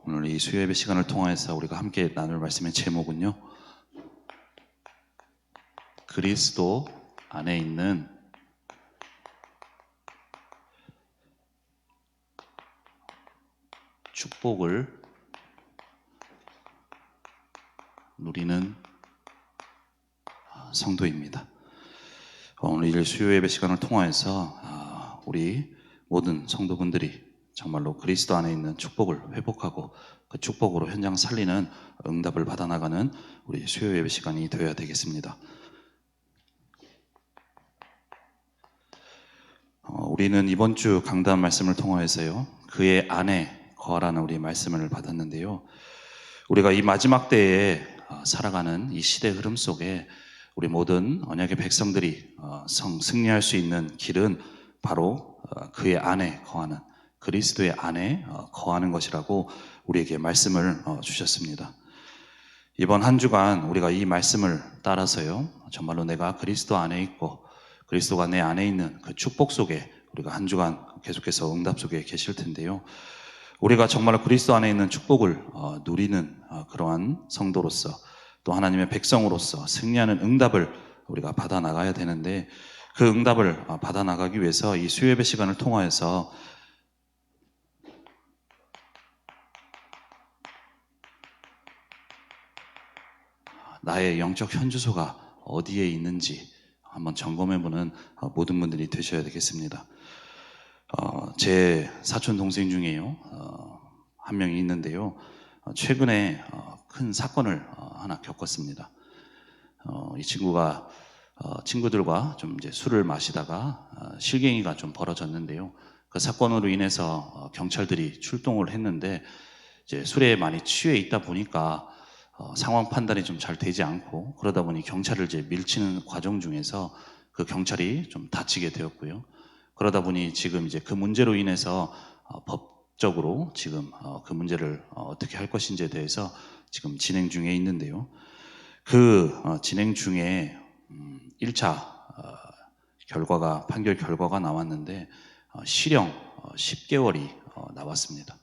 오늘 이 수요예배 시간을 통해서 우리가 함께 나눌 말씀의 제목은요, 그리스도 안에 있는 축복을 누리는 성도입니다. 오늘 이 수요예배 시간을 통해서 우리 모든 성도분들이 정말로 그리스도 안에 있는 축복을 회복하고 그 축복으로 현장 살리는 응답을 받아나가는 우리 수요예배 시간이 되어야 되겠습니다. 우리는 이번 주 강단 말씀을 통해서요, 그의 안에 거하라는 우리 말씀을 받았는데요, 우리가 이 마지막 때에 살아가는 이 시대 흐름 속에 우리 모든 언약의 백성들이 승리할 수 있는 길은 바로 그의 안에 거하는, 그리스도의 안에 거하는 것이라고 우리에게 말씀을 주셨습니다. 이번 한 주간 우리가 이 말씀을 따라서요, 정말로 내가 그리스도 안에 있고 그리스도가 내 안에 있는 그 축복 속에 우리가 한 주간 계속해서 응답 속에 계실 텐데요, 우리가 정말로 그리스도 안에 있는 축복을 누리는 그러한 성도로서 또 하나님의 백성으로서 승리하는 응답을 우리가 받아 나가야 되는데, 그 응답을 받아 나가기 위해서 이 수요예배 시간을 통하여서 나의 영적 현주소가 어디에 있는지 한번 점검해보는 모든 분들이 되셔야 되겠습니다. 제 사촌 동생 중에요, 한 명이 있는데요, 최근에 큰 사건을 하나 겪었습니다. 이 친구가 친구들과 좀 이제 술을 마시다가 실갱이가 좀 벌어졌는데요, 그 사건으로 인해서 경찰들이 출동을 했는데, 이제 술에 많이 취해 있다 보니까 상황 판단이 좀 잘 되지 않고, 그러다 보니 경찰을 이제 밀치는 과정 중에서 그 경찰이 좀 다치게 되었고요. 그러다 보니 지금 이제 그 문제로 인해서 법적으로 지금 그 문제를 어떻게 할 것인지에 대해서 지금 진행 중에 있는데요, 그 진행 중에 1차 판결 결과가 나왔는데 실형 10개월이 나왔습니다.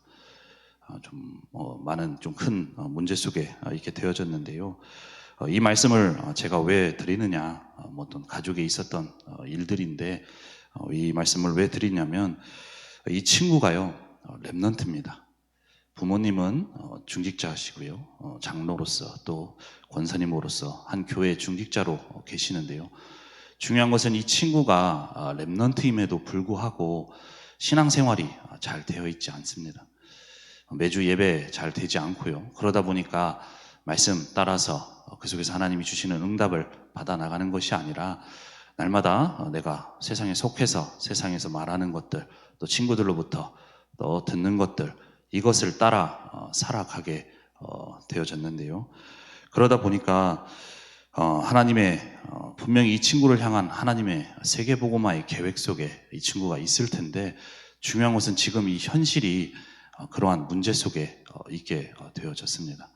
좀 많은 좀 큰 문제 속에 있게 되어졌는데요, 이 말씀을 제가 왜 드리느냐, 어떤 가족에 있었던 일들인데 이 말씀을 왜 드리냐면, 이 친구가요, 렘넌트입니다. 부모님은 중직자시고요, 장로로서 또 권사님으로서 한 교회 중직자로 계시는데요, 중요한 것은 이 친구가 렘넌트임에도 불구하고 신앙생활이 잘 되어 있지 않습니다. 매주 예배 잘 되지 않고요, 그러다 보니까 말씀 따라서 그 속에서 하나님이 주시는 응답을 받아 나가는 것이 아니라 날마다 내가 세상에 속해서 세상에서 말하는 것들, 또 친구들로부터 또 듣는 것들, 이것을 따라 살아가게 되어졌는데요, 그러다 보니까 하나님의 분명히 이 친구를 향한 하나님의 세계복음화의 계획 속에 이 친구가 있을 텐데, 중요한 것은 지금 이 현실이 그러한 문제 속에 있게 되어졌습니다.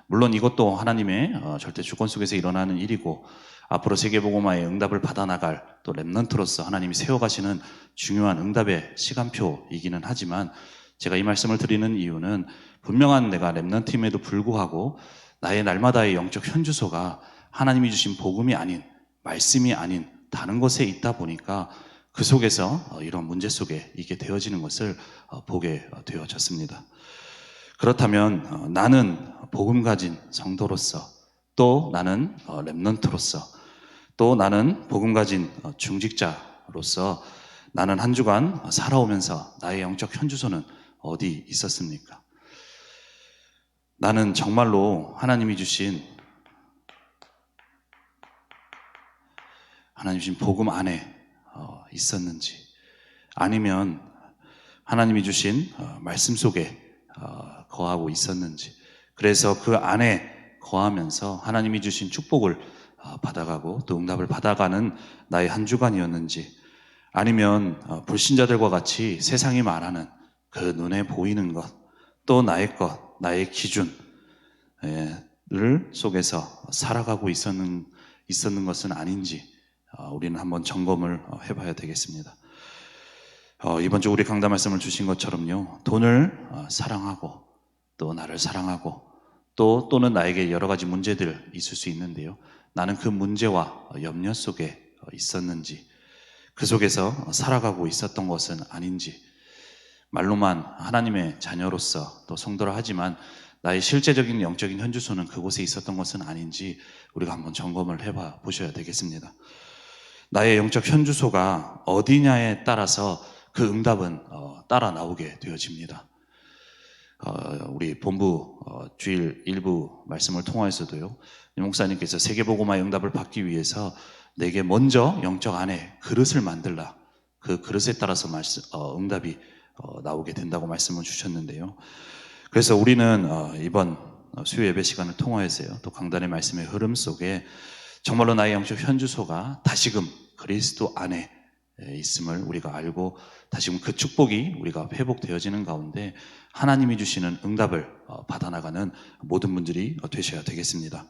물론 이것도 하나님의 절대 주권 속에서 일어나는 일이고, 앞으로 세계복음화의 응답을 받아 나갈 또 렘넌트로서 하나님이 세워가시는 중요한 응답의 시간표이기는 하지만, 제가 이 말씀을 드리는 이유는 분명한 내가 렘넌트임에도 불구하고 나의 날마다의 영적 현주소가 하나님이 주신 복음이 아닌, 말씀이 아닌 다른 것에 있다 보니까 그 속에서 이런 문제 속에 있게 되어지는 것을 보게 되어졌습니다. 그렇다면 나는 복음 가진 성도로서, 또 나는 렘넌트로서, 또 나는 복음 가진 중직자로서 나는 한 주간 살아오면서 나의 영적 현주소는 어디 있었습니까? 나는 정말로 하나님이 주신 복음 안에 있었는지, 아니면 하나님이 주신 말씀 속에 거하고 있었는지, 그래서 그 안에 거하면서 하나님이 주신 축복을 받아가고 또 응답을 받아가는 나의 한 주간이었는지, 아니면 불신자들과 같이 세상이 말하는 그 눈에 보이는 것, 또 나의 것, 나의 기준을 속에서 살아가고 있었는 것은 아닌지 우리는 한번 점검을 해봐야 되겠습니다. 이번 주 우리 강단 말씀을 주신 것처럼요, 돈을 사랑하고 또 나를 사랑하고 또는 나에게 여러 가지 문제들 있을 수 있는데요. 나는 그 문제와 염려 속에 있었는지, 그 속에서 살아가고 있었던 것은 아닌지, 말로만 하나님의 자녀로서 또 성도라 하지만 나의 실제적인 영적인 현주소는 그곳에 있었던 것은 아닌지 우리가 한번 점검을 해봐 보셔야 되겠습니다. 나의 영적 현주소가 어디냐에 따라서 그 응답은 따라 나오게 되어집니다. 우리 본부 주일 일부 말씀을 통하여서도요, 이 목사님께서 세계복음화의 응답을 받기 위해서 내게 먼저 영적 안에 그릇을 만들라, 그 그릇에 따라서 응답이 나오게 된다고 말씀을 주셨는데요. 그래서 우리는 이번 수요 예배 시간을 통하여서요, 또 강단의 말씀의 흐름 속에 정말로 나의 영적 현주소가 다시금 그리스도 안에 있음을 우리가 알고 다시금 그 축복이 우리가 회복되어지는 가운데 하나님이 주시는 응답을 받아나가는 모든 분들이 되셔야 되겠습니다.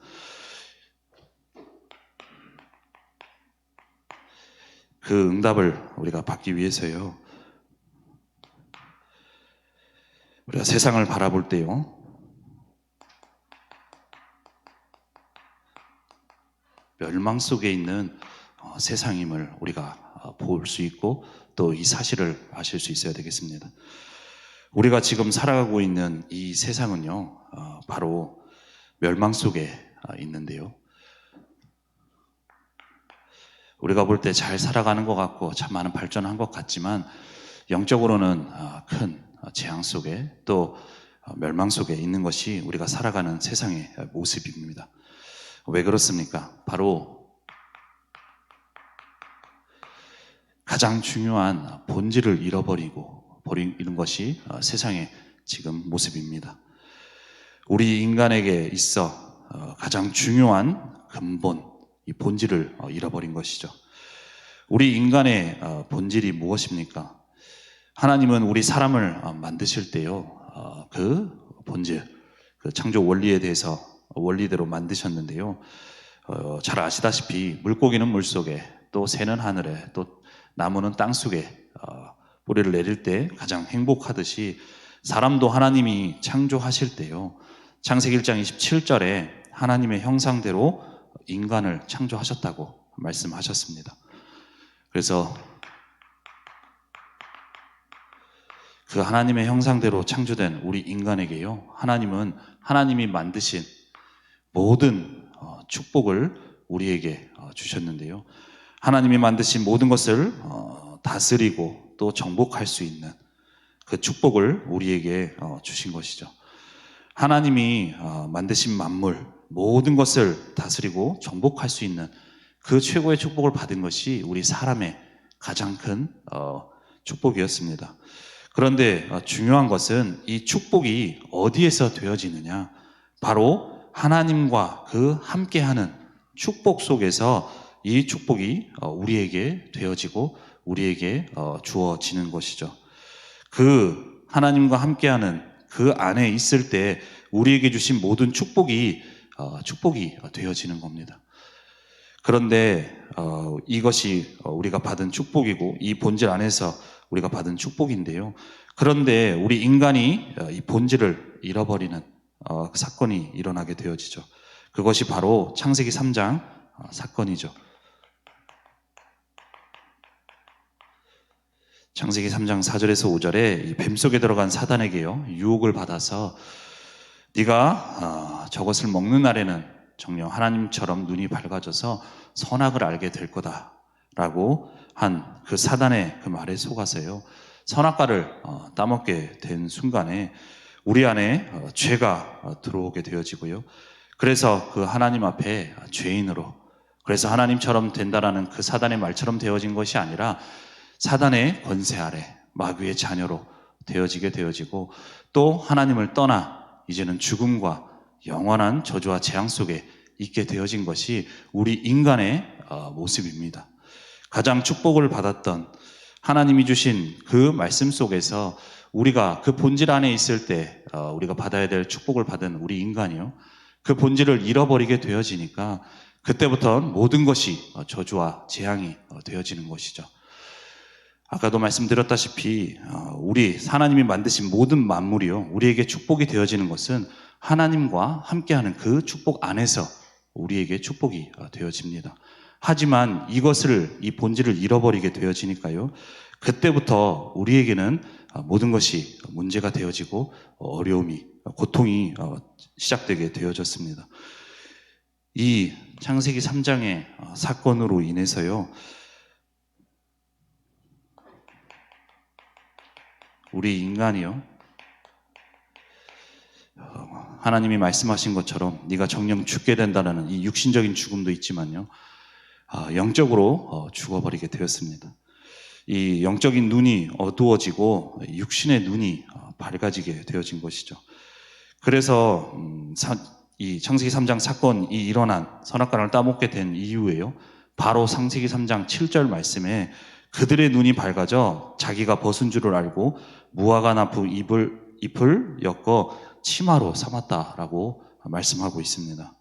그 응답을 우리가 받기 위해서요, 우리가 세상을 바라볼 때요, 멸망 속에 있는 세상임을 우리가 볼 수 있고 또 이 사실을 아실 수 있어야 되겠습니다. 우리가 지금 살아가고 있는 이 세상은요, 바로 멸망 속에 있는데요, 우리가 볼 때 잘 살아가는 것 같고 참 많은 발전한 것 같지만 영적으로는 큰 재앙 속에 또 멸망 속에 있는 것이 우리가 살아가는 세상의 모습입니다. 왜 그렇습니까? 바로 가장 중요한 본질을 잃어버리는 것이 세상의 지금 모습입니다. 우리 인간에게 있어 가장 중요한 근본, 이 본질을 잃어버린 것이죠. 우리 인간의 본질이 무엇입니까? 하나님은 우리 사람을 만드실 때요, 그 본질, 그 창조 원리에 대해서 원리대로 만드셨는데요, 잘 아시다시피 물고기는 물속에, 또 새는 하늘에, 또 나무는 땅속에 뿌리를 내릴 때 가장 행복하듯이 사람도 하나님이 창조하실 때요, 창세기 1장 27절에 하나님의 형상대로 인간을 창조하셨다고 말씀하셨습니다. 그래서 그 하나님의 형상대로 창조된 우리 인간에게요, 하나님은 하나님이 만드신 모든 축복을 우리에게 주셨는데요, 하나님이 만드신 모든 것을 다스리고 또 정복할 수 있는 그 축복을 우리에게 주신 것이죠. 하나님이 만드신 만물, 모든 것을 다스리고 정복할 수 있는 그 최고의 축복을 받은 것이 우리 사람의 가장 큰 축복이었습니다. 그런데 중요한 것은 이 축복이 어디에서 되어지느냐, 바로 하나님과 그 함께하는 축복 속에서 이 축복이 우리에게 되어지고 우리에게 주어지는 것이죠. 그 하나님과 함께하는 그 안에 있을 때 우리에게 주신 모든 축복이 되어지는 겁니다. 그런데 이것이 우리가 받은 축복이고 이 본질 안에서 우리가 받은 축복인데요, 그런데 우리 인간이 이 본질을 잃어버리는 사건이 일어나게 되어지죠. 그것이 바로 창세기 3장 사건이죠. 창세기 3장 4절에서 5절에 이 뱀속에 들어간 사단에게요, 유혹을 받아서 네가 저것을 먹는 날에는 정녕 하나님처럼 눈이 밝아져서 선악을 알게 될 거다라고 한 그 사단의 그 말에 속아서요, 선악과를 따먹게 된 순간에 우리 안에 죄가 들어오게 되어지고요, 그래서 그 하나님 앞에 죄인으로, 그래서 하나님처럼 된다라는 그 사단의 말처럼 되어진 것이 아니라 사단의 권세 아래 마귀의 자녀로 되어지게 되어지고 또 하나님을 떠나 이제는 죽음과 영원한 저주와 재앙 속에 있게 되어진 것이 우리 인간의 모습입니다. 가장 축복을 받았던 하나님이 주신 그 말씀 속에서 우리가 그 본질 안에 있을 때 우리가 받아야 될 축복을 받은 우리 인간이요, 그 본질을 잃어버리게 되어지니까 그때부터 모든 것이 저주와 재앙이 되어지는 것이죠. 아까도 말씀드렸다시피 우리 하나님이 만드신 모든 만물이요, 우리에게 축복이 되어지는 것은 하나님과 함께하는 그 축복 안에서 우리에게 축복이 되어집니다. 하지만 이 본질을 잃어버리게 되어지니까요, 그때부터 우리에게는 모든 것이 문제가 되어지고 어려움이, 고통이 시작되게 되어졌습니다. 이 창세기 3장의 사건으로 인해서요, 우리 인간이요, 하나님이 말씀하신 것처럼 네가 정령 죽게 된다는 이 육신적인 죽음도 있지만요, 영적으로 죽어버리게 되었습니다. 이 영적인 눈이 어두워지고 육신의 눈이 밝아지게 되어진 것이죠. 그래서 이 창세기 3장 사건이 일어난, 선악과를 따먹게 된 이후에요, 바로 창세기 3장 7절 말씀에 그들의 눈이 밝아져 자기가 벗은 줄을 알고 무화과 나무 잎을 엮어 치마로 삼았다라고 말씀하고 있습니다.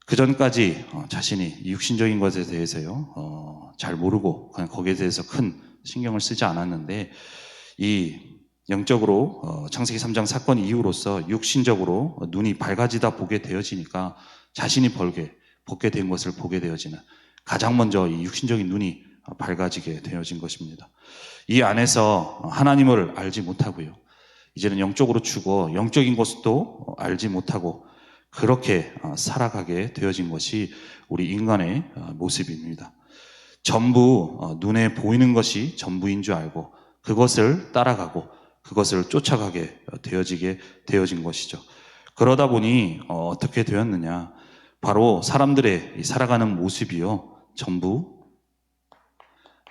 그 전까지 자신이 육신적인 것에 대해서요, 잘 모르고 그냥 거기에 대해서 큰 신경을 쓰지 않았는데, 이 영적으로 창세기 3장 사건 이후로서 육신적으로 눈이 밝아지다 보게 되어지니까 자신이 벗게 된 것을 보게 되어지는, 가장 먼저 이 육신적인 눈이 밝아지게 되어진 것입니다. 이 안에서 하나님을 알지 못하고요, 이제는 영적으로 죽어 영적인 것도 알지 못하고 그렇게 살아가게 되어진 것이 우리 인간의 모습입니다. 전부 눈에 보이는 것이 전부인 줄 알고 그것을 따라가고 그것을 쫓아가게 되어진 것이죠. 그러다 보니 어떻게 되었느냐, 바로 사람들의 살아가는 모습이요, 전부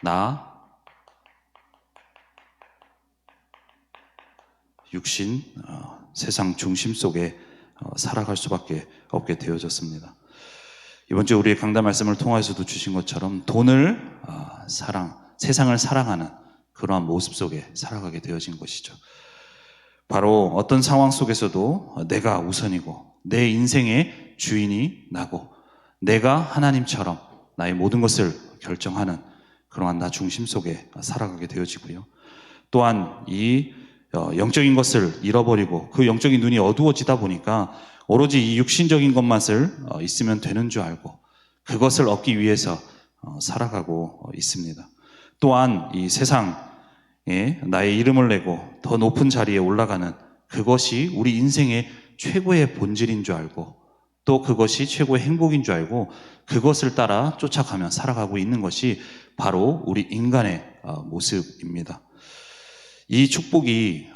나, 육신, 세상 중심 속에 살아갈 수밖에 없게 되어졌습니다. 이번 주 우리의 강단 말씀을 통해서도 주신 것처럼 돈을 세상을 사랑하는 그러한 모습 속에 살아가게 되어진 것이죠. 바로 어떤 상황 속에서도 내가 우선이고 내 인생의 주인이 나고 내가 하나님처럼 나의 모든 것을 결정하는 그러한 나 중심 속에 살아가게 되어지고요. 또한 이 영적인 것을 잃어버리고 그 영적인 눈이 어두워지다 보니까 오로지 이 육신적인 것만을 있으면 되는 줄 알고 그것을 얻기 위해서 살아가고 있습니다. 또한 이 세상에 나의 이름을 내고 더 높은 자리에 올라가는 그것이 우리 인생의 최고의 본질인 줄 알고 또 그것이 최고의 행복인 줄 알고 그것을 따라 쫓아가며 살아가고 있는 것이 바로 우리 인간의 모습입니다. 이 축복이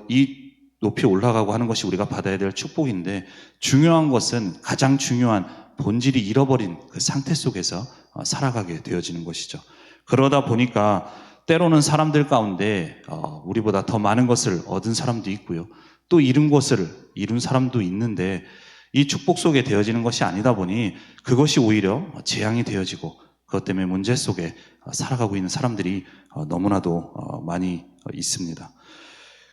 이 높이 올라가고 하는 것이 우리가 받아야 될 축복인데, 중요한 것은 가장 중요한 본질이 잃어버린 그 상태 속에서 살아가게 되어지는 것이죠. 그러다 보니까 때로는 사람들 가운데 우리보다 더 많은 것을 얻은 사람도 있고요, 또 잃은 것을 이룬 사람도 있는데 이 축복 속에 되어지는 것이 아니다 보니 그것이 오히려 재앙이 되어지고 그것 때문에 문제 속에 살아가고 있는 사람들이 너무나도 많이 있습니다.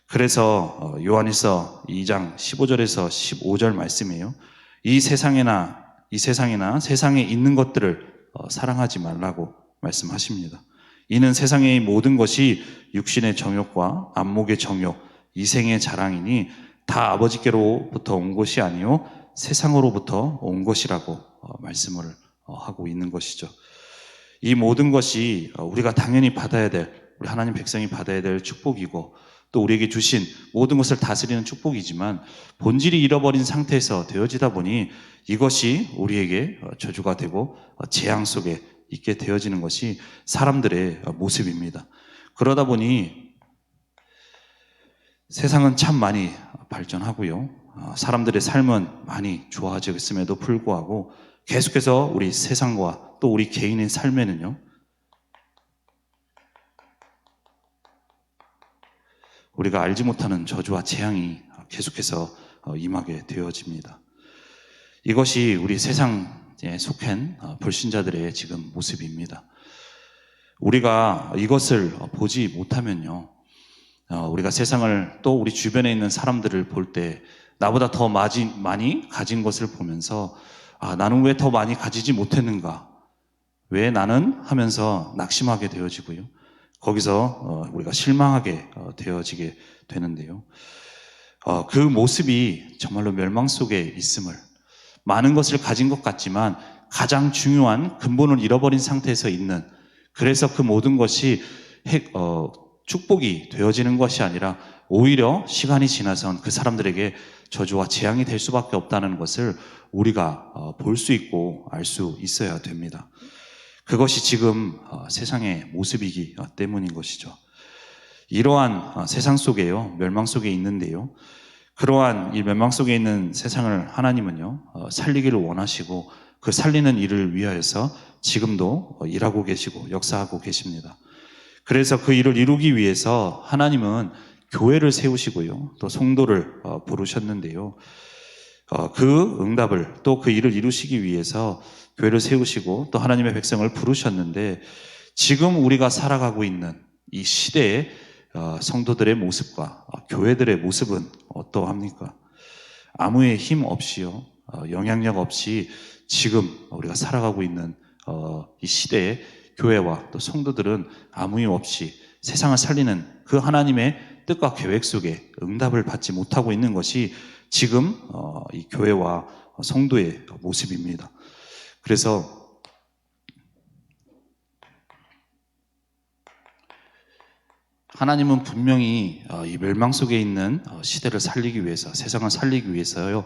그래서 요한일서 2장 15절에서 15절 말씀이에요. 이 세상이나 세상에 있는 것들을 사랑하지 말라고 말씀하십니다. 이는 세상의 모든 것이 육신의 정욕과 안목의 정욕, 이생의 자랑이니 다 아버지께로부터 온 것이 아니요 세상으로부터 온 것이라고 말씀을 하고 있는 것이죠. 이 모든 것이 우리가 당연히 받아야 될, 우리 하나님 백성이 받아야 될 축복이고 또 우리에게 주신 모든 것을 다스리는 축복이지만 본질이 잃어버린 상태에서 되어지다 보니 이것이 우리에게 저주가 되고 재앙 속에 있게 되어지는 것이 사람들의 모습입니다. 그러다 보니 세상은 참 많이 발전하고요, 사람들의 삶은 많이 좋아졌음에도 불구하고 계속해서 우리 세상과 또 우리 개인의 삶에는요, 우리가 알지 못하는 저주와 재앙이 계속해서 임하게 되어집니다. 이것이 우리 세상에 속한 불신자들의 지금 모습입니다. 우리가 이것을 보지 못하면요, 우리가 세상을 또 우리 주변에 있는 사람들을 볼 때 나보다 더 많이 가진 것을 보면서 나는 왜 더 많이 가지지 못했는가, 왜 나는 하면서 낙심하게 되어지고요. 거기서 우리가 실망하게 되어지게 되는데요. 그 모습이 정말로 멸망 속에 있음을, 많은 것을 가진 것 같지만 가장 중요한 근본을 잃어버린 상태에서 있는, 그래서 그 모든 것이 축복이 되어지는 것이 아니라 오히려 시간이 지나선 그 사람들에게 저주와 재앙이 될 수밖에 없다는 것을 우리가 볼 수 있고 알 수 있어야 됩니다. 그것이 지금 세상의 모습이기 때문인 것이죠. 이러한 세상 속에요, 멸망 속에 있는데요, 그러한 이 멸망 속에 있는 세상을 하나님은요 살리기를 원하시고 그 살리는 일을 위하여서 지금도 일하고 계시고 역사하고 계십니다. 그래서 그 일을 이루기 위해서 하나님은 교회를 세우시고요 또 성도를 부르셨는데요, 그 응답을, 또 그 일을 이루시기 위해서 교회를 세우시고 또 하나님의 백성을 부르셨는데, 지금 우리가 살아가고 있는 이 시대의 성도들의 모습과 교회들의 모습은 어떠합니까? 아무의 힘 없이요, 영향력 없이 지금 우리가 살아가고 있는 이 시대의 교회와 또 성도들은 아무 힘 없이 세상을 살리는 그 하나님의 뜻과 계획 속에 응답을 받지 못하고 있는 것이 지금 이 교회와 성도의 모습입니다. 그래서 하나님은 분명히 이 멸망 속에 있는 시대를 살리기 위해서, 세상을 살리기 위해서요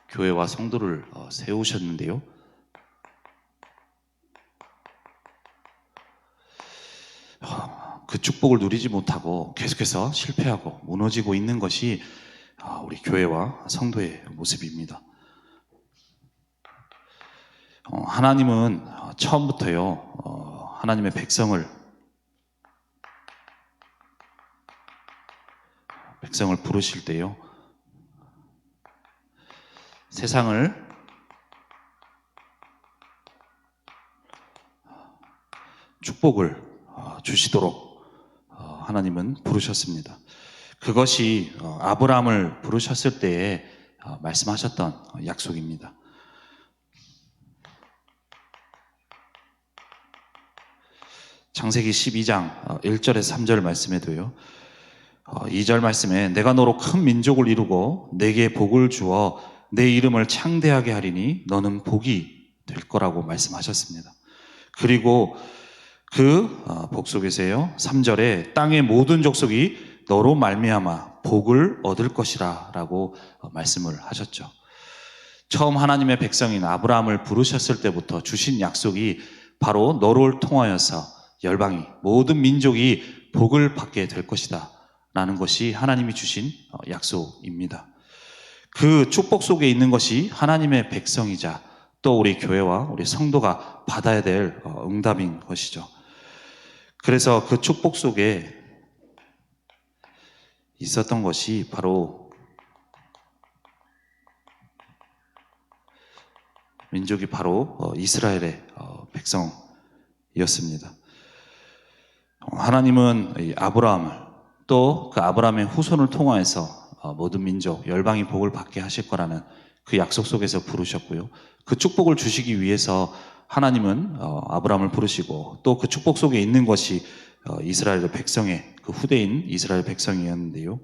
교회와 성도를 세우셨는데요, 그 축복을 누리지 못하고 계속해서 실패하고 무너지고 있는 것이 우리 교회와 성도의 모습입니다. 하나님은 처음부터요 하나님의 백성을 부르실 때요 세상을 축복을 주시도록 하나님은 부르셨습니다. 그것이 아브라함을 부르셨을 때에 말씀하셨던 약속입니다. 창세기 12장 1절에서 3절 말씀에도요 2절 말씀에 내가 너로 큰 민족을 이루고 내게 복을 주어 내 이름을 창대하게 하리니 너는 복이 될 거라고 말씀하셨습니다. 그리고 그 복 속에서요 3절에 땅의 모든 족속이 너로 말미암아 복을 얻을 것이라 라고 말씀을 하셨죠. 처음 하나님의 백성인 아브라함을 부르셨을 때부터 주신 약속이 바로 너를 통하여서 열방이, 모든 민족이 복을 받게 될 것이다 라는 것이 하나님이 주신 약속입니다. 그 축복 속에 있는 것이 하나님의 백성이자 또 우리 교회와 우리 성도가 받아야 될 응답인 것이죠. 그래서 그 축복 속에 있었던 것이 바로 민족이 바로 이스라엘의 백성이었습니다. 하나님은 이 아브라함을 또 그 아브라함의 후손을 통하여서 모든 민족, 열방이 복을 받게 하실 거라는 그 약속 속에서 부르셨고요. 그 축복을 주시기 위해서 하나님은 아브라함을 부르시고 또 그 축복 속에 있는 것이 이스라엘 백성의 그 후대인 이스라엘 백성이었는데요.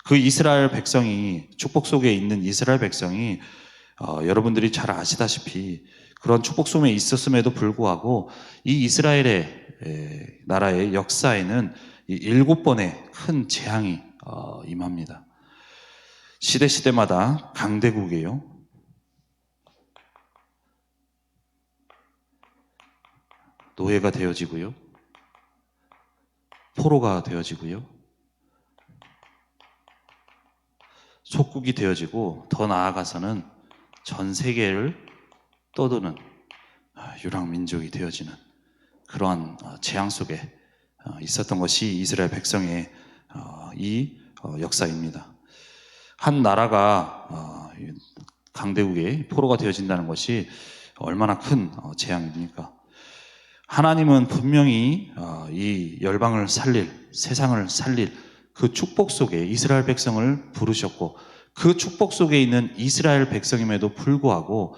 그 이스라엘 백성이, 축복 속에 있는 이스라엘 백성이 여러분들이 잘 아시다시피 그런 축복 속에 있었음에도 불구하고 이 이스라엘의 나라의 역사에는 이 7번의 큰 재앙이 임합니다. 시대마다 강대국이에요. 노예가 되어지고요. 포로가 되어지고요. 속국이 되어지고 더 나아가서는 전 세계를 떠도는 유랑민족이 되어지는 그러한 재앙 속에 있었던 것이 이스라엘 백성의 이 역사입니다. 한 나라가 강대국의 포로가 되어진다는 것이 얼마나 큰 재앙입니까? 하나님은 분명히 이 열방을 살릴, 세상을 살릴 그 축복 속에 이스라엘 백성을 부르셨고 그 축복 속에 있는 이스라엘 백성임에도 불구하고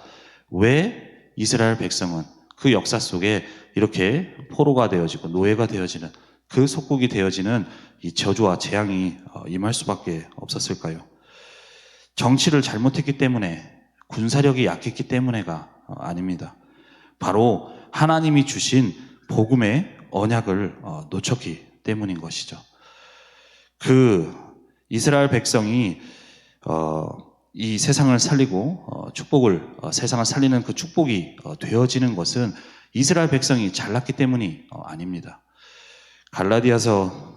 왜 이스라엘 백성은 그 역사 속에 이렇게 포로가 되어지고 노예가 되어지는, 그 속국이 되어지는 이 저주와 재앙이 임할 수밖에 없었을까요? 정치를 잘못했기 때문에, 군사력이 약했기 때문에가 아닙니다. 바로 하나님이 주신 복음의 언약을 놓쳤기 때문인 것이죠. 그 이스라엘 백성이 이 세상을 살리고 세상을 살리는 그 축복이 되어지는 것은 이스라엘 백성이 잘났기 때문이 아닙니다. 갈라디아서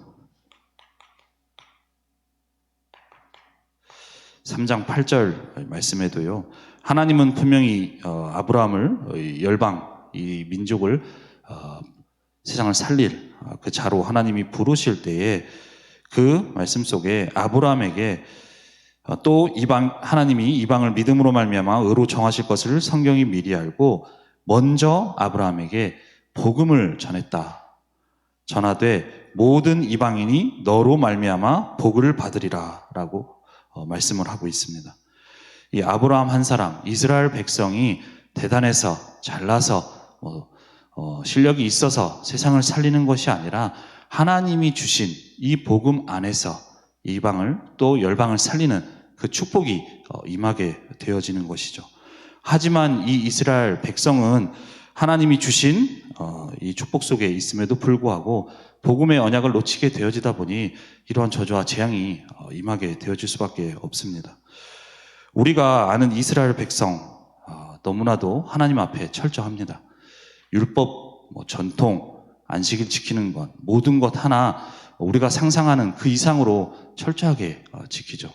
3장 8절 말씀에도요, 하나님은 분명히 아브라함을 열방, 이 민족을 세상을 살릴 그 자로 하나님이 부르실 때에 그 말씀 속에 아브라함에게 또 하나님이 이방을 믿음으로 말미암아 의로 정하실 것을 성경이 미리 알고 먼저 아브라함에게 복음을 전하되 모든 이방인이 너로 말미암아 복을 받으리라라고 말씀을 하고 있습니다. 이 아브라함 한 사람, 이스라엘 백성이 대단해서 잘나서 실력이 있어서 세상을 살리는 것이 아니라 하나님이 주신 이 복음 안에서 이방을 또 열방을 살리는 그 축복이 임하게 되어지는 것이죠. 하지만 이 이스라엘 백성은 하나님이 주신 이 축복 속에 있음에도 불구하고 복음의 언약을 놓치게 되어지다 보니 이러한 저주와 재앙이 임하게 되어질 수밖에 없습니다. 우리가 아는 이스라엘 백성 너무나도 하나님 앞에 철저합니다. 율법, 전통, 안식일 지키는 것, 모든 것 하나 우리가 상상하는 그 이상으로 철저하게 지키죠.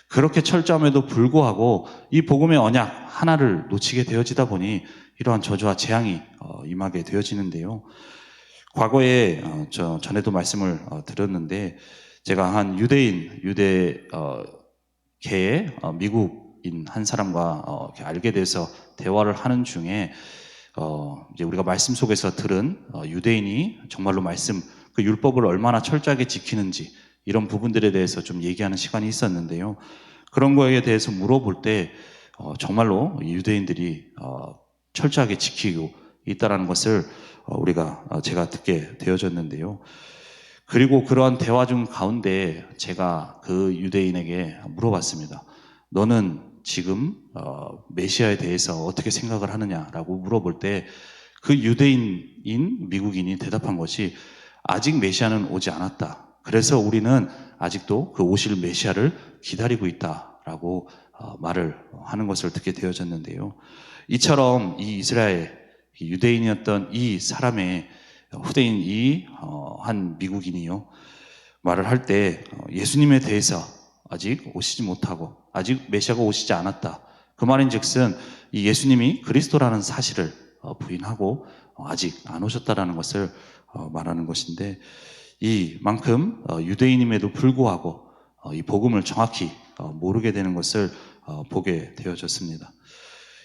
그렇게 철저함에도 불구하고 이 복음의 언약 하나를 놓치게 되어지다 보니 이러한 저주와 재앙이 임하게 되어지는데요. 과거에 전에도 말씀을 드렸는데, 제가 한 유대계의 미국인 한 사람과 알게 돼서 대화를 하는 중에 이제 우리가 말씀 속에서 들은 유대인이 정말로 그 율법을 얼마나 철저하게 지키는지 이런 부분들에 대해서 좀 얘기하는 시간이 있었는데요. 그런 거에 대해서 물어볼 때 정말로 유대인들이 철저하게 지키고 있다라는 것을 제가 듣게 되어졌는데요. 그리고 그러한 대화 중 가운데 제가 그 유대인에게 물어봤습니다. 너는 지금 메시아에 대해서 어떻게 생각을 하느냐라고 물어볼 때 그 유대인인 미국인이 대답한 것이 아직 메시아는 오지 않았다. 그래서 우리는 아직도 그 오실 메시아를 기다리고 있다라고 말을 하는 것을 듣게 되어졌는데요. 이처럼 이 이스라엘 유대인이었던 이 사람의 후대인 한 미국인이요, 말을 할 때 예수님에 대해서 아직 오시지 못하고 아직 메시아가 오시지 않았다. 그 말인즉슨 이 예수님이 그리스도라는 사실을 부인하고 아직 안 오셨다라는 것을 말하는 것인데, 이만큼 유대인임에도 불구하고 이 복음을 정확히 모르게 되는 것을 보게 되어졌습니다.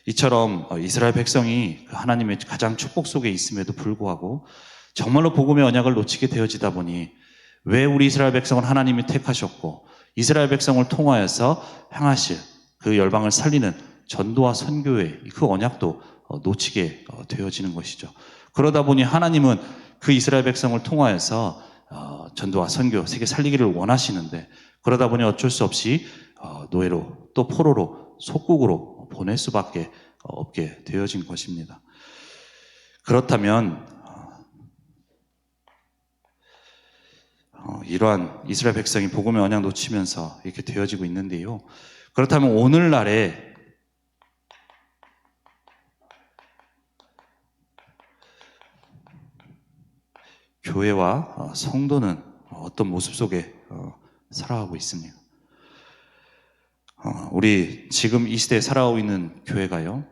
이처럼 이스라엘 백성이 하나님의 가장 축복 속에 있음에도 불구하고 정말로 복음의 언약을 놓치게 되어지다 보니, 왜 우리 이스라엘 백성을 하나님이 택하셨고 이스라엘 백성을 통하여서 행하실 그 열방을 살리는 전도와 선교의 그 언약도 놓치게 되어지는 것이죠. 그러다 보니 하나님은 그 이스라엘 백성을 통하여서 전도와 선교, 세계 살리기를 원하시는데, 그러다 보니 어쩔 수 없이 노예로 또 포로로 속국으로 보낼 수밖에 없게 되어진 것입니다. 그렇다면 이러한 이스라엘 백성이 복음의 언약 놓치면서 이렇게 되어지고 있는데요. 그렇다면 오늘날에 교회와 성도는 어떤 모습 속에 살아가고 있습니까? 우리 지금 이 시대에 살아가고 있는 교회가요,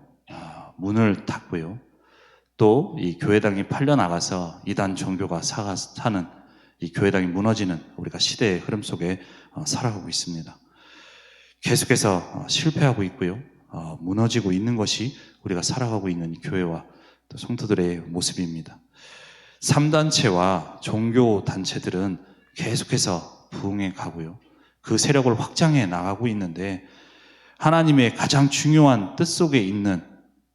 문을 닫고요, 또 이 교회당이 팔려나가서 이단 종교가 사는 이 교회당이 무너지는 우리가 시대의 흐름 속에 살아가고 있습니다. 계속해서 실패하고 있고요, 무너지고 있는 것이 우리가 살아가고 있는 교회와 또 성도들의 모습입니다. 3단체와 종교단체들은 계속해서 부흥해 가고요, 그 세력을 확장해 나가고 있는데, 하나님의 가장 중요한 뜻 속에 있는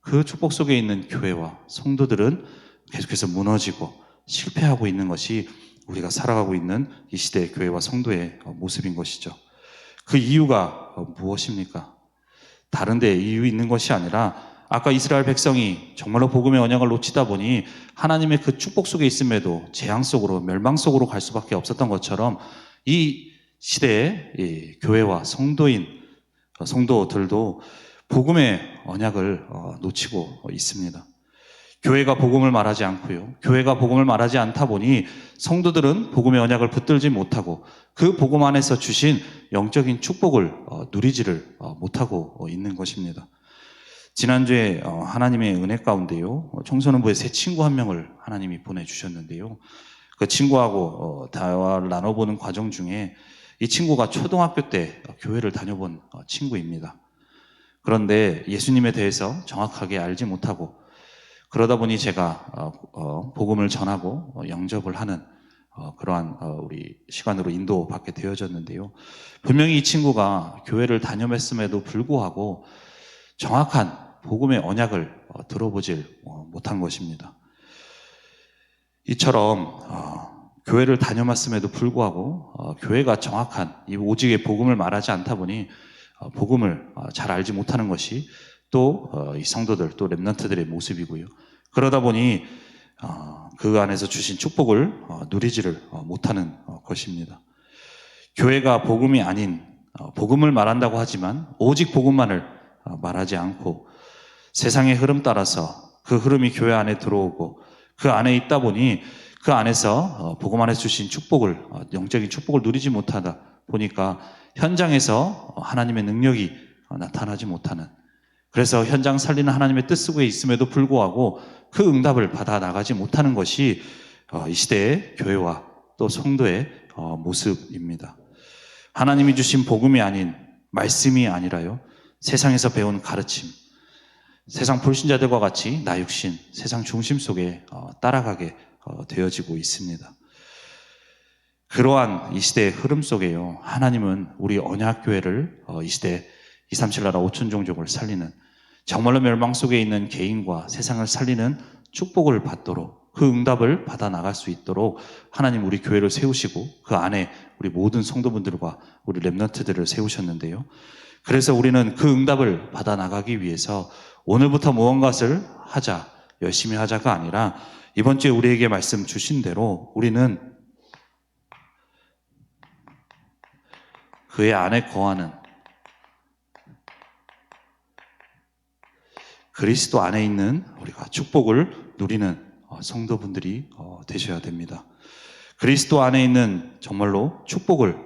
그 축복 속에 있는 교회와 성도들은 계속해서 무너지고 실패하고 있는 것이 우리가 살아가고 있는 이 시대의 교회와 성도의 모습인 것이죠. 그 이유가 무엇입니까? 다른 데 이유 있는 것이 아니라 아까 이스라엘 백성이 정말로 복음의 언약을 놓치다 보니 하나님의 그 축복 속에 있음에도 재앙 속으로 멸망 속으로 갈 수밖에 없었던 것처럼 이 시대의 이 교회와 성도들도 복음의 언약을 놓치고 있습니다. 교회가 복음을 말하지 않고요. 교회가 복음을 말하지 않다 보니 성도들은 복음의 언약을 붙들지 못하고 그 복음 안에서 주신 영적인 축복을 누리지를 못하고 있는 것입니다. 지난주에 하나님의 은혜 가운데요. 청소년부에 새 친구 한 명을 하나님이 보내주셨는데요. 그 친구하고 대화를 나눠보는 과정 중에 이 친구가 초등학교 때 교회를 다녀본 친구입니다. 그런데 예수님에 대해서 정확하게 알지 못하고 그러다 보니 제가 복음을 전하고 영접을 하는 그러한 우리 시간으로 인도받게 되어졌는데요. 분명히 이 친구가 교회를 다녀했음에도 불구하고 정확한 복음의 언약을 들어보질 못한 것입니다. 이처럼 교회를 다녀왔음에도 불구하고 교회가 정확한 이 오직의 복음을 말하지 않다 보니 복음을 잘 알지 못하는 것이 또 이 성도들 또 렘넌트들의 모습이고요. 그러다 보니 그 안에서 주신 축복을 누리지를 못하는 것입니다. 교회가 복음이 아닌 복음을 말한다고 하지만 오직 복음만을 말하지 않고 세상의 흐름 따라서 그 흐름이 교회 안에 들어오고 그 안에 있다 보니 그 안에서 복음 안에서 주신 축복을 영적인 축복을 누리지 못하다 보니까 현장에서 하나님의 능력이 나타나지 못하는, 그래서 현장 살리는 하나님의 뜻 속에 있음에도 불구하고 그 응답을 받아 나가지 못하는 것이 이 시대의 교회와 또 성도의 모습입니다. 하나님이 주신 복음이 아닌 말씀이 아니라요, 세상에서 배운 가르침, 세상 불신자들과 같이 나 육신, 세상 중심 속에 따라가게 되어지고 있습니다. 그러한 이 시대의 흐름 속에요, 하나님은 우리 언약교회를 이 시대 237 나라 5천 종족을 살리는, 정말로 멸망 속에 있는 개인과 세상을 살리는 축복을 받도록, 그 응답을 받아 나갈 수 있도록 하나님 우리 교회를 세우시고 그 안에 우리 모든 성도분들과 우리 렘넌트들을 세우셨는데요. 그래서 우리는 그 응답을 받아 나가기 위해서 오늘부터 무언가를 하자, 열심히 하자가 아니라 이번 주에 우리에게 말씀 주신 대로 우리는 그의 안에 거하는 그리스도 안에 있는 우리가 축복을 누리는 성도분들이 되셔야 됩니다. 그리스도 안에 있는 정말로 축복을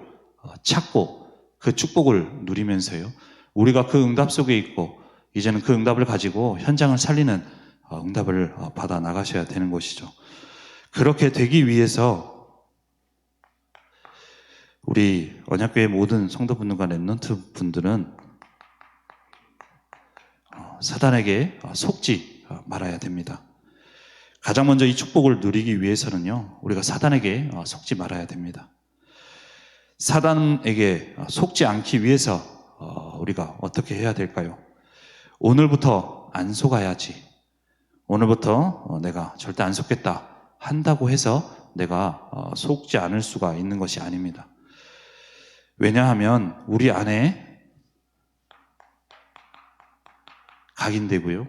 찾고 그 축복을 누리면서요, 우리가 그 응답 속에 있고 이제는 그 응답을 가지고 현장을 살리는 응답을 받아 나가셔야 되는 것이죠. 그렇게 되기 위해서 우리 언약교회 모든 성도분들과 렘넌트 분들은 사단에게 속지 말아야 됩니다. 가장 먼저 이 축복을 누리기 위해서는요, 우리가 사단에게 속지 말아야 됩니다. 사단에게 속지 않기 위해서 우리가 어떻게 해야 될까요? 오늘부터 안 속아야지, 오늘부터 내가 절대 안 속겠다 한다고 해서 내가 속지 않을 수가 있는 것이 아닙니다. 왜냐하면 우리 안에 각인되고요,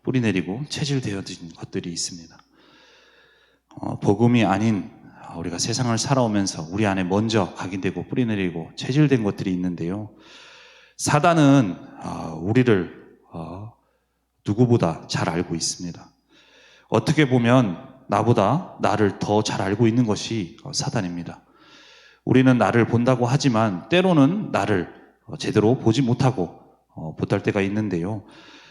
뿌리내리고 체질되어진 것들이 있습니다. 복음이 아닌 우리가 세상을 살아오면서 우리 안에 먼저 각인되고 뿌리내리고 체질된 것들이 있는데요, 사단은 우리를 누구보다 잘 알고 있습니다. 어떻게 보면 나보다 나를 더 잘 알고 있는 것이 사단입니다. 우리는 나를 본다고 하지만 때로는 나를 제대로 보지 못하고 못할 때가 있는데요,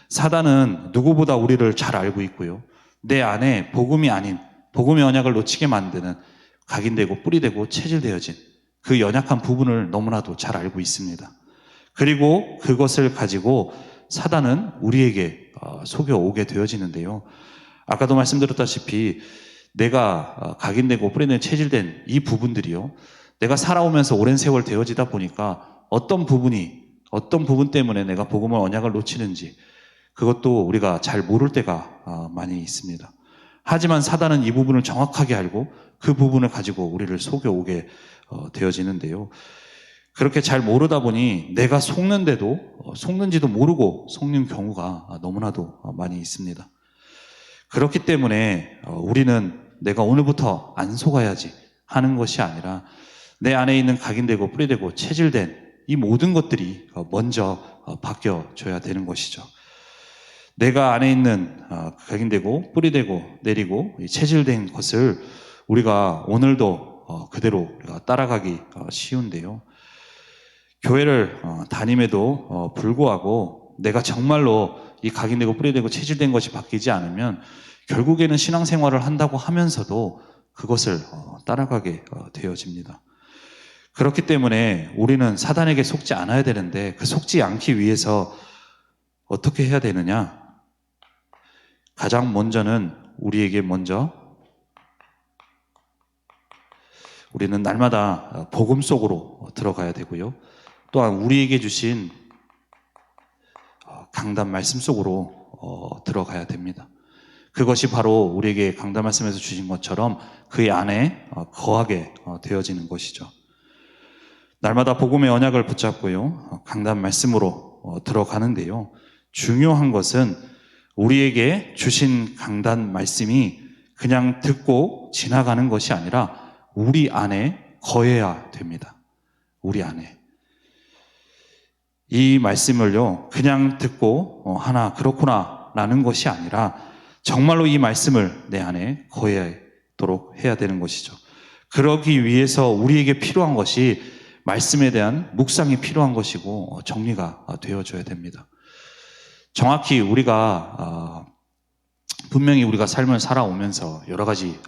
사단은 누구보다 우리를 잘 알고 있고요, 내 안에 복음이 아닌 복음의 언약을 놓치게 만드는 각인되고 뿌리되고 체질되어진 그 연약한 부분을 너무나도 잘 알고 있습니다. 그리고 그것을 가지고 사단은 우리에게 속여오게 되어지는데요, 아까도 말씀드렸다시피 내가 각인되고 뿌리된 체질된 이 부분들이요, 내가 살아오면서 오랜 세월 되어지다 보니까 어떤 부분 때문에 내가 복음을 언약을 놓치는지 그것도 우리가 잘 모를 때가 많이 있습니다. 하지만 사단은 이 부분을 정확하게 알고 그 부분을 가지고 우리를 속여오게 되어지는데요. 그렇게 잘 모르다 보니 내가 속는지도 모르고 속는 경우가 너무나도 많이 있습니다. 그렇기 때문에 우리는 내가 오늘부터 안 속아야지 하는 것이 아니라 내 안에 있는 각인되고 뿌리되고 체질된 이 모든 것들이 먼저 바뀌어줘야 되는 것이죠. 내가 안에 있는 각인되고 뿌리되고 내리고 체질된 것을 우리가 오늘도 그대로 우리가 따라가기 쉬운데요. 교회를 다님에도 불구하고 내가 정말로 이 각인되고 뿌리되고 체질된 것이 바뀌지 않으면 결국에는 신앙생활을 한다고 하면서도 그것을 따라가게 되어집니다. 그렇기 때문에 우리는 사단에게 속지 않아야 되는데 그 속지 않기 위해서 어떻게 해야 되느냐? 가장 먼저는 우리는 날마다 복음 속으로 들어가야 되고요. 또한 우리에게 주신 강단 말씀 속으로 들어가야 됩니다. 그것이 바로 우리에게 강단 말씀에서 주신 것처럼 그의 안에 거하게 되어지는 것이죠. 날마다 복음의 언약을 붙잡고요. 강단 말씀으로 들어가는데요. 중요한 것은 우리에게 주신 강단 말씀이 그냥 듣고 지나가는 것이 아니라 우리 안에 거해야 됩니다. 우리 안에. 이 말씀을요, 그냥 듣고 하나 그렇구나 라는 것이 아니라 정말로 이 말씀을 내 안에 거해도록 해야 되는 것이죠. 그러기 위해서 우리에게 필요한 것이 말씀에 대한 묵상이 필요한 것이고 정리가 되어줘야 됩니다. 정확히 분명히 우리가 삶을 살아오면서 여러 가지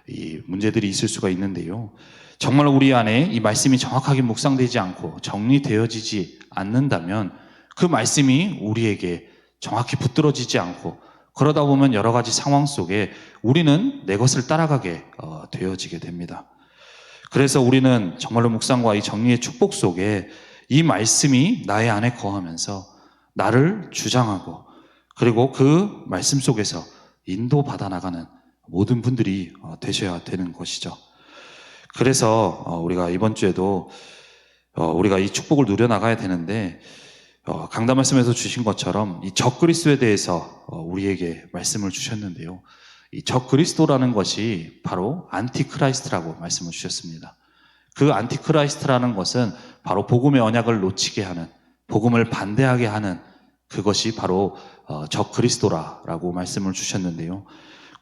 이 문제들이 있을 수가 있는데요. 정말 우리 안에 이 말씀이 정확하게 묵상되지 않고 정리되어지지 않는다면 그 말씀이 우리에게 정확히 붙들어지지 않고 그러다 보면 여러 가지 상황 속에 우리는 내 것을 따라가게 되어지게 됩니다. 그래서 우리는 정말로 묵상과 이 정리의 축복 속에 이 말씀이 나의 안에 거하면서 나를 주장하고 그리고 그 말씀 속에서 인도받아 나가는 모든 분들이 되셔야 되는 것이죠. 그래서 우리가 이번 주에도 우리가 이 축복을 누려나가야 되는데 강단 말씀에서 주신 것처럼 이 적그리스도에 대해서 우리에게 말씀을 주셨는데요. 이 적그리스도라는 것이 바로 안티크라이스트라고 말씀을 주셨습니다. 그 안티크라이스트라는 것은 바로 복음의 언약을 놓치게 하는, 복음을 반대하게 하는 그것이 바로 적그리스도라고 말씀을 주셨는데요.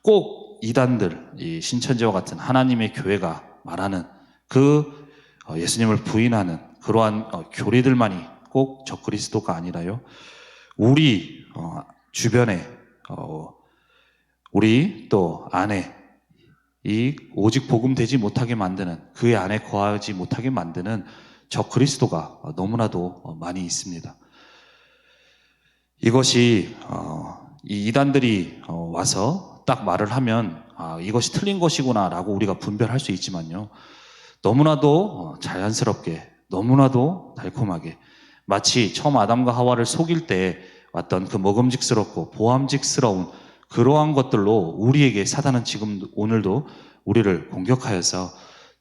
꼭 이단들, 이 신천지와 같은 하나님의 교회가 말하는 그 예수님을 부인하는 그러한 교리들만이 꼭 적그리스도가 아니라요. 우리 주변에 우리 또 안에 이 오직 복음 되지 못하게 만드는 그의 안에 거하지 못하게 만드는 적그리스도가 너무나도 많이 있습니다. 이것이 이 이단들이 와서 딱 말을 하면 이것이 틀린 것이구나라고 우리가 분별할 수 있지만요. 너무나도 자연스럽게 너무나도 달콤하게 마치 처음 아담과 하와를 속일 때 왔던 그 먹음직스럽고 보암직스러운 그러한 것들로 우리에게 사단은 지금 오늘도 우리를 공격하여서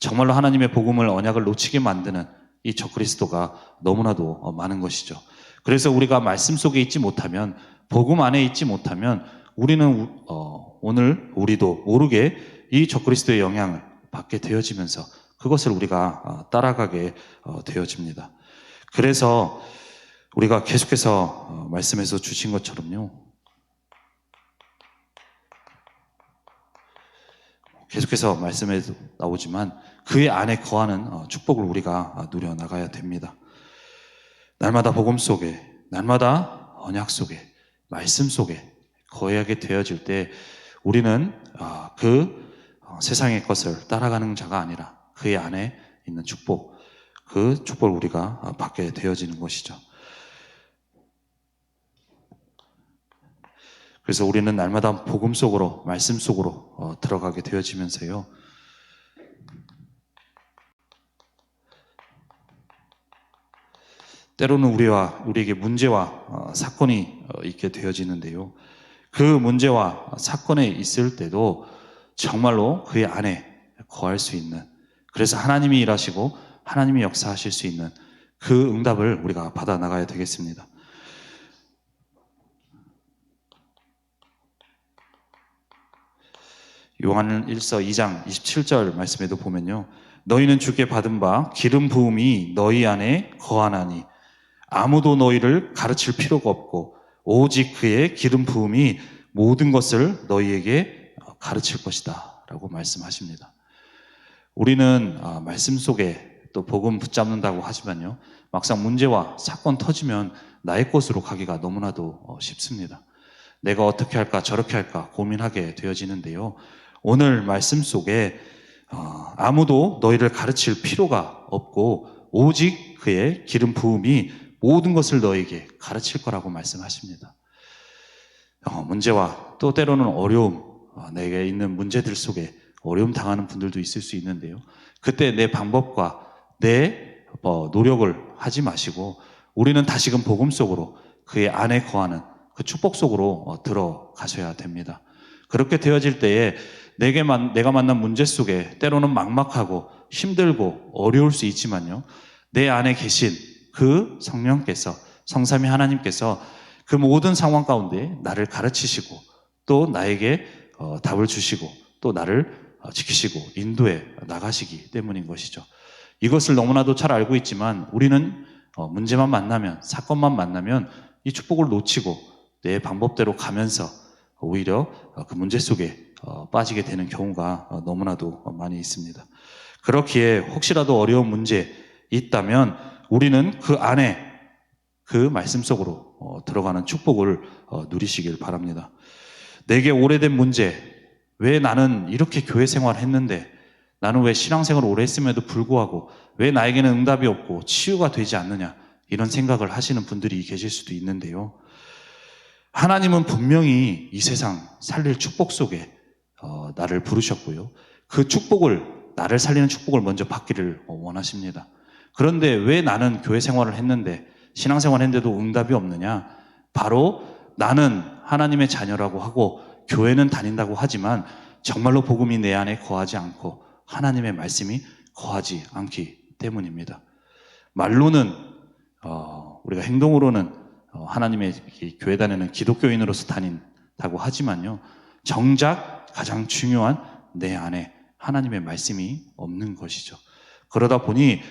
정말로 하나님의 복음을 언약을 놓치게 만드는 이 적그리스도가 너무나도 많은 것이죠. 그래서 우리가 말씀 속에 있지 못하면 복음 안에 있지 못하면 우리는 오늘 우리도 모르게 이 적그리스도의 영향을 받게 되어지면서 그것을 우리가 따라가게 되어집니다. 그래서 우리가 계속해서 말씀에서 주신 것처럼요. 계속해서 말씀에도 나오지만 그의 안에 거하는 축복을 우리가 누려나가야 됩니다. 날마다 복음 속에, 날마다 언약 속에, 말씀 속에 거하게 되어질 때 우리는 그 세상의 것을 따라가는 자가 아니라 그의 안에 있는 축복, 그 축복을 우리가 받게 되어지는 것이죠. 그래서 우리는 날마다 복음 속으로, 말씀 속으로 들어가게 되어지면서요. 때로는 우리에게 문제와 사건이 있게 되어지는데요. 그 문제와 사건에 있을 때도 정말로 그의 안에 거할 수 있는, 그래서 하나님이 일하시고 하나님이 역사하실 수 있는 그 응답을 우리가 받아 나가야 되겠습니다. 요한 1서 2장 27절 말씀에도 보면요, 너희는 주께 받은 바 기름 부음이 너희 안에 거하나니 아무도 너희를 가르칠 필요가 없고 오직 그의 기름 부음이 모든 것을 너희에게 가르칠 것이다 라고 말씀하십니다. 우리는 말씀 속에 또 복음 붙잡는다고 하지만요, 막상 문제와 사건 터지면 나의 것으로 가기가 너무나도 쉽습니다. 내가 어떻게 할까 저렇게 할까 고민하게 되어지는데요, 오늘 말씀 속에 아무도 너희를 가르칠 필요가 없고 오직 그의 기름 부음이 모든 것을 너에게 가르칠 거라고 말씀하십니다. 문제와 또 때로는 어려움, 내게 있는 문제들 속에 어려움 당하는 분들도 있을 수 있는데요, 그때 내 방법과 내 노력을 하지 마시고 우리는 다시금 복음 속으로 그의 안에 거하는 그 축복 속으로 들어가셔야 됩니다. 그렇게 되어질 때에 내가 만난 문제 속에 때로는 막막하고 힘들고 어려울 수 있지만요, 내 안에 계신 그 성령께서, 성삼위 하나님께서 그 모든 상황 가운데 나를 가르치시고 또 나에게 답을 주시고 또 나를 지키시고 인도해 나가시기 때문인 것이죠. 이것을 너무나도 잘 알고 있지만 우리는 문제만 만나면, 사건만 만나면 이 축복을 놓치고 내 방법대로 가면서 오히려 그 문제 속에 빠지게 되는 경우가 너무나도 많이 있습니다. 그렇기에 혹시라도 어려운 문제 있다면 우리는 그 안에 그 말씀 속으로 들어가는 축복을 누리시길 바랍니다. 내게 오래된 문제, 왜 나는 이렇게 교회 생활했는데, 나는 왜 신앙생활을 오래 했음에도 불구하고 왜 나에게는 응답이 없고 치유가 되지 않느냐, 이런 생각을 하시는 분들이 계실 수도 있는데요, 하나님은 분명히 이 세상 살릴 축복 속에 나를 부르셨고요, 그 축복을, 나를 살리는 축복을 먼저 받기를 원하십니다. 그런데 왜 나는 교회 생활을 했는데, 신앙생활을 했는데도 응답이 없느냐? 바로 나는 하나님의 자녀라고 하고 교회는 다닌다고 하지만 정말로 복음이 내 안에 거하지 않고 하나님의 말씀이 거하지 않기 때문입니다. 말로는 우리가 행동으로는 하나님의 교회 다니는 기독교인으로서 다닌다고 하지만요, 정작 가장 중요한 내 안에 하나님의 말씀이 없는 것이죠. 그러다 보니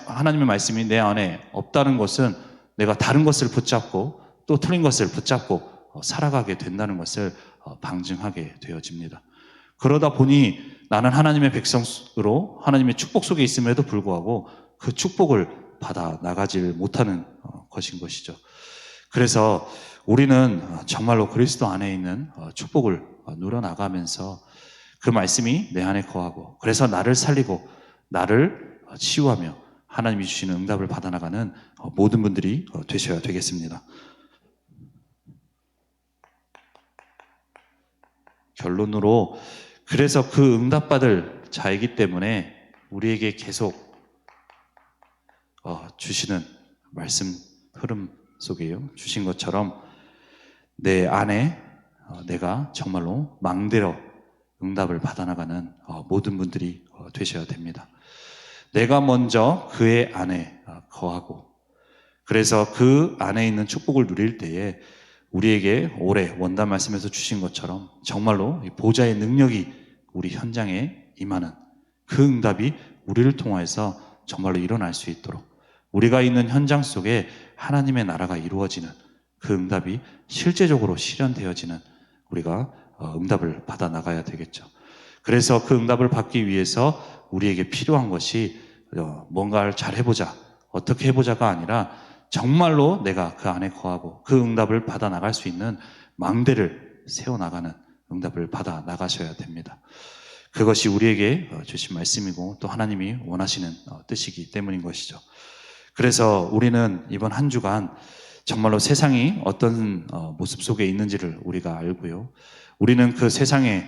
하나님의 말씀이 내 안에 없다는 것은 내가 다른 것을 붙잡고 또 틀린 것을 붙잡고 살아가게 된다는 것을 방증하게 되어집니다. 그러다 보니 나는 하나님의 백성으로 하나님의 축복 속에 있음에도 불구하고 그 축복을 받아 나가질 못하는 것인 것이죠. 그래서 우리는 정말로 그리스도 안에 있는 축복을 누려나가면서 그 말씀이 내 안에 거하고, 그래서 나를 살리고 나를 치유하며 하나님이 주시는 응답을 받아나가는 모든 분들이 되셔야 되겠습니다. 결론으로, 그래서 그 응답받을 자이기 때문에 우리에게 계속 주시는 말씀 흐름 속에요, 주신 것처럼 내 안에 내가 정말로 망대로 응답을 받아나가는 모든 분들이 되셔야 됩니다. 내가 먼저 그의 안에 거하고, 그래서 그 안에 있는 축복을 누릴 때에 우리에게 올해 원단 말씀에서 주신 것처럼 정말로 보좌의 능력이 우리 현장에 임하는 그 응답이 우리를 통해서 정말로 일어날 수 있도록, 우리가 있는 현장 속에 하나님의 나라가 이루어지는 그 응답이 실제적으로 실현되어지는 우리가 응답을 받아 나가야 되겠죠. 그래서 그 응답을 받기 위해서 우리에게 필요한 것이 뭔가를 잘 해보자, 어떻게 해보자가 아니라 정말로 내가 그 안에 거하고 그 응답을 받아 나갈 수 있는 망대를 세워나가는 응답을 받아 나가셔야 됩니다. 그것이 우리에게 주신 말씀이고 또 하나님이 원하시는 뜻이기 때문인 것이죠. 그래서 우리는 이번 한 주간 정말로 세상이 어떤 모습 속에 있는지를 우리가 알고요, 우리는 그 세상에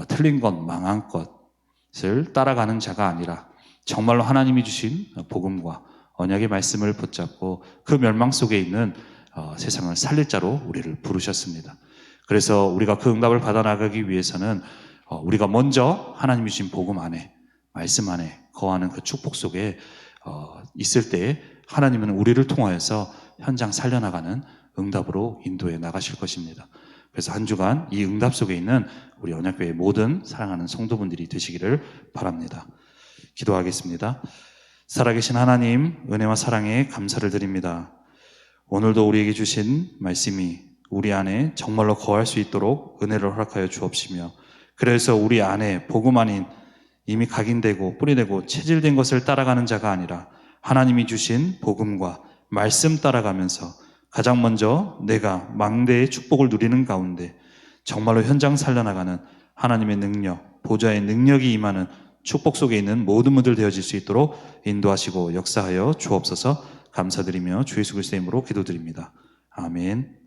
틀린 것, 망한 것을 따라가는 자가 아니라 정말로 하나님이 주신 복음과 언약의 말씀을 붙잡고 그 멸망 속에 있는 세상을 살릴 자로 우리를 부르셨습니다. 그래서 우리가 그 응답을 받아 나가기 위해서는 우리가 먼저 하나님이 주신 복음 안에, 말씀 안에 거하는 그 축복 속에 있을 때 하나님은 우리를 통하여서 현장 살려나가는 응답으로 인도해 나가실 것입니다. 그래서 한 주간 이 응답 속에 있는 우리 언약교회 모든 사랑하는 성도분들이 되시기를 바랍니다. 기도하겠습니다. 살아계신 하나님, 은혜와 사랑에 감사를 드립니다. 오늘도 우리에게 주신 말씀이 우리 안에 정말로 거할 수 있도록 은혜를 허락하여 주옵시며, 그래서 우리 안에 복음 아닌 이미 각인되고 뿌리되고 체질된 것을 따라가는 자가 아니라 하나님이 주신 복음과 말씀 따라가면서 가장 먼저 내가 망대의 축복을 누리는 가운데 정말로 현장 살려나가는 하나님의 능력, 보좌의 능력이 임하는 축복 속에 있는 모든 분들 되어질 수 있도록 인도하시고 역사하여 주옵소서. 감사드리며 주 예수 그리스도의 이름으로 기도드립니다. 아멘.